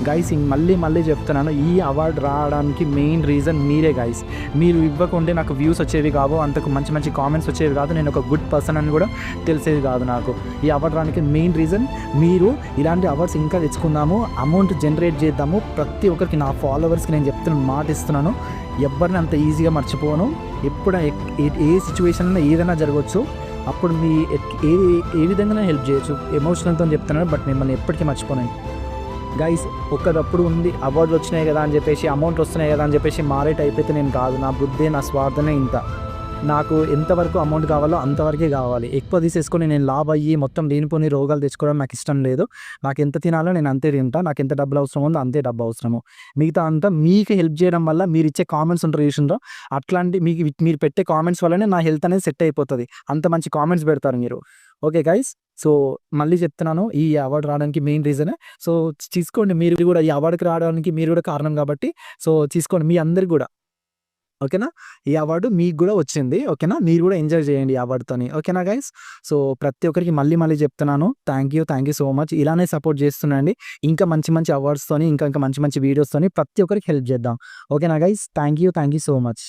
Guys మళ్ళీ చెప్తున్నాను, ఈ అవార్డు రావడానికి మెయిన్ రీజన్ మీరే గైస్. మీరు ఇవ్వకుంటే నాకు వ్యూస్ వచ్చేవి కావు, అంతకు మంచి మంచి కామెంట్స్ వచ్చేవి కాదు, నేను ఒక గుడ్ పర్సన్ అని కూడా తెలిసేది కాదు నాకు. ఈ అవార్డు రావడానికి మెయిన్ రీజన్ మీరు. ఇలాంటి అవార్డ్స్ ఇంకా తెచ్చుకుందాము, అమౌంట్ జనరేట్ చేద్దాము. ప్రతి ఒక్కరికి, నా ఫాలోవర్స్కి నేను చెప్తున్నాను, మాట ఇస్తున్నాను, ఎవరిని అంత ఈజీగా మర్చిపోను. ఎప్పుడు ఏ సిచ్యువేషన్లో ఏదైనా జరగవచ్చు, అప్పుడు మీ ఏ విధంగా హెల్ప్ చేయొచ్చు. ఎమోషనల్తో చెప్తున్నాను, బట్ మిమ్మల్ని ఎప్పటికీ మర్చిపోను గైస్. ఒక్కదప్పుడు ఉంది అవార్డులు వచ్చినాయి కదా అని చెప్పేసి, అమౌంట్ వస్తున్నాయి కదా అని చెప్పేసి మారేట్ అయిపోతే నేను కాదు. నా బుద్ధి, నా స్వార్థమే ఇంత. నాకు ఎంతవరకు అమౌంట్ కావాలో అంతవరకే కావాలి. ఎక్కువ తీసేసుకొని నేను లాభ అయ్యి మొత్తం లేనిపోని రోగాలు తెచ్చుకోవడం నాకు ఇష్టం లేదు. నాకు ఎంత తినాలో నేను అంతే తింటా. నాకు ఎంత డబ్బులు అవసరం ఉందో అంతే డబ్బు అవసరము. మిగతా అంతా మీకు హెల్ప్ చేయడం వల్ల, మీరు ఇచ్చే కామెంట్స్ ఉంటారు చూసిండ్రో, అట్లాంటి మీరు పెట్టే కామెంట్స్ వల్లనే నా హెల్త్ అనేది సెట్ అయిపోతుంది. అంత మంచి కామెంట్స్ పెడతారు మీరు. ఓకే గైస్, సో మళ్ళీ చెప్తున్నాను, ఈ అవార్డు రావడానికి మెయిన్ రీజనే. సో తీసుకోండి, మీరు కూడా ఈ అవార్డుకి రావడానికి మీరు కూడా కారణం కాబట్టి, సో తీసుకోండి మీ అందరికి కూడా. ఓకేనా, ఈ అవార్డు మీకు కూడా వచ్చింది. ఓకేనా, మీరు కూడా ఎంజాయ్ చేయండి ఈ అవార్డుతోని. ఓకేనా గైస్, సో ప్రతి ఒక్కరికి మళ్ళీ చెప్తున్నాను, థ్యాంక్ యూ సో మచ్. ఇలానే సపోర్ట్ చేస్తుండండి. ఇంకా మంచి అవార్డ్స్తోని, ఇంకా మంచి వీడియోస్తోని ప్రతి ఒక్కరికి హెల్ప్ చేద్దాం. ఓకేనా guys, thank you so much.